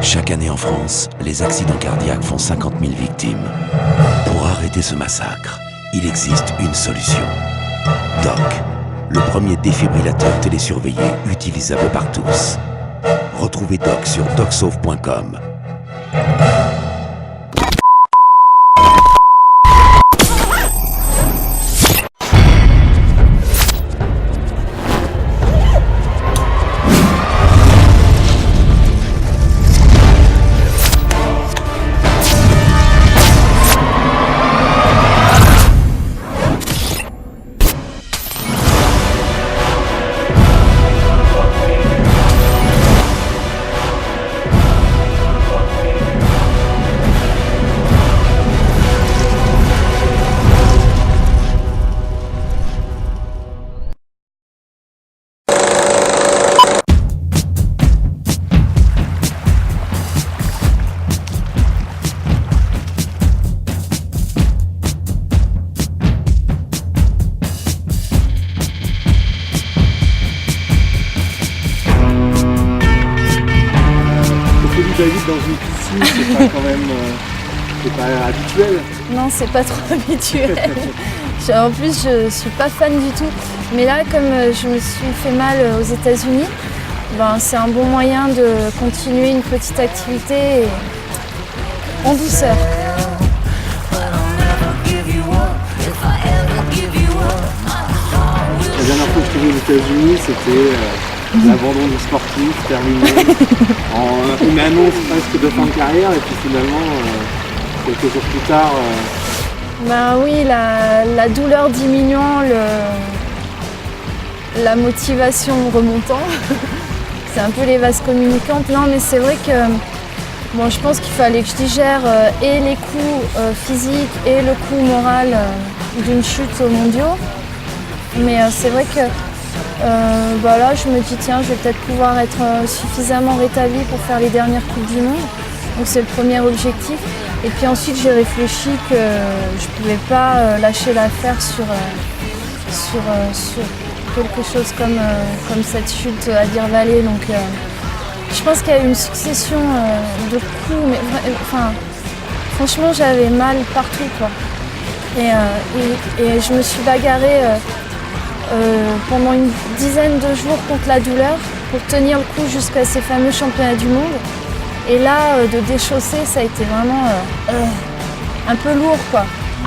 Chaque année en France, les accidents cardiaques font 50 000 victimes. Pour arrêter ce massacre, il existe une solution. DOC, le premier défibrillateur télésurveillé utilisable par tous. Retrouvez DOC sur docsauve.com. David dans une piscine, c'est pas quand même c'est pas habituel. Non, c'est pas trop habituel. En plus, je suis pas fan du tout. Mais là, comme je me suis fait mal aux États-Unis, ben, c'est un bon moyen de continuer une petite activité en douceur. La dernière fois que je suis venu aux États-Unis, c'était l'abandon du sportif terminé. Une annonce presque de fin de carrière et puis finalement, quelques jours plus tard... Ben oui, la douleur diminuant, la motivation remontant. C'est un peu les vases communicantes. Non, mais c'est vrai que bon, je pense qu'il fallait que je digère et les coups physiques et le coup moral d'une chute aux mondiaux. Mais c'est vrai que bah là, je me dis, tiens, je vais peut-être pouvoir être suffisamment rétablie pour faire les dernières Coupes du Monde. Donc c'est le premier objectif. Et puis ensuite, j'ai réfléchi que je ne pouvais pas lâcher l'affaire sur quelque chose comme cette chute à Deer Valley. Donc je pense qu'il y a eu une succession de coups. Mais, enfin, franchement, j'avais mal partout, quoi. Et je me suis bagarrée pendant une dizaine de jours contre la douleur pour tenir le coup jusqu'à ces fameux championnats du monde. Et là, de déchausser, ça a été vraiment un peu lourd, quoi.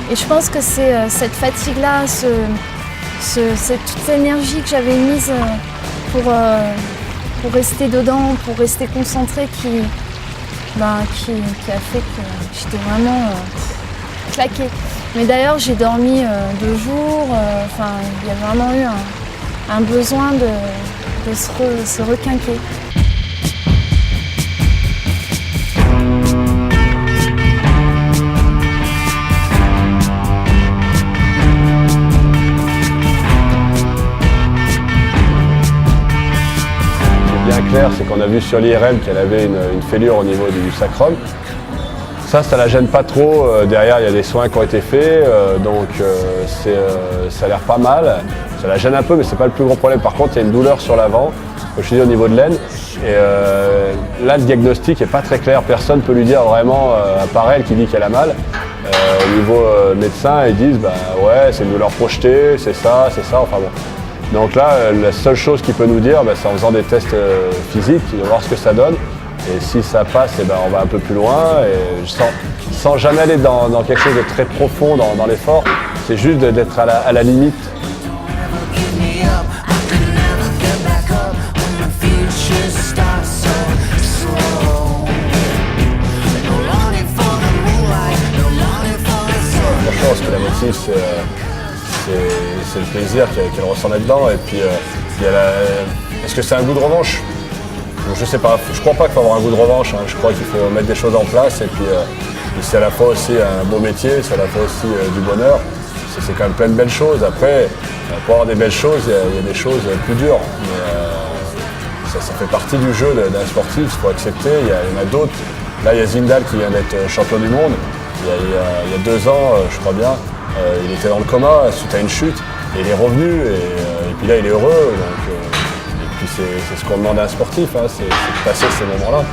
Et je pense que c'est cette fatigue-là, toute cette énergie que j'avais mise pour rester dedans, pour rester concentrée, qui a fait que j'étais vraiment claquée. Mais d'ailleurs, j'ai dormi 2 jours. Il y a vraiment eu un besoin de se requinquer. Clair, c'est qu'on a vu sur l'IRM qu'elle avait une fêlure au niveau du sacrum. Ça la gêne pas trop. Derrière, il y a des soins qui ont été faits, donc ça a l'air pas mal. Ça la gêne un peu, mais c'est pas le plus gros problème. Par contre, il y a une douleur sur l'avant, comme je dis, au niveau de l'aine. Et là, le diagnostic est pas très clair. Personne peut lui dire vraiment, à part elle qui dit qu'elle a mal. Au niveau médecin, ils disent, bah ouais, c'est une douleur projetée, c'est ça, enfin bon. Donc là, la seule chose qu'il peut nous dire, c'est en faisant des tests physiques, de voir ce que ça donne. Et si ça passe, on va un peu plus loin. Et sans jamais aller dans quelque chose de très profond dans l'effort, c'est juste d'être à la limite. Franchement, ce qui la motive, c'est le plaisir qu'elle ressent là-dedans. Et puis, est-ce que c'est un goût de revanche? Je sais pas, je crois pas qu'il faut avoir un goût de revanche. Je crois qu'il faut mettre des choses en place. Et puis, c'est à la fois aussi un beau métier, c'est à la fois aussi du bonheur. C'est quand même plein de belles choses. Après, pour avoir des belles choses, il y a des choses plus dures. Mais ça fait partie du jeu d'un sportif, il faut accepter. Il y en a d'autres. Là, il y a Zindal qui vient d'être champion du monde. Il y a 2 ans, je crois bien. Il était dans le coma suite à une chute et il est revenu et puis là il est heureux. Donc, et puis c'est ce qu'on demande à un sportif, c'est de passer ces moments-là.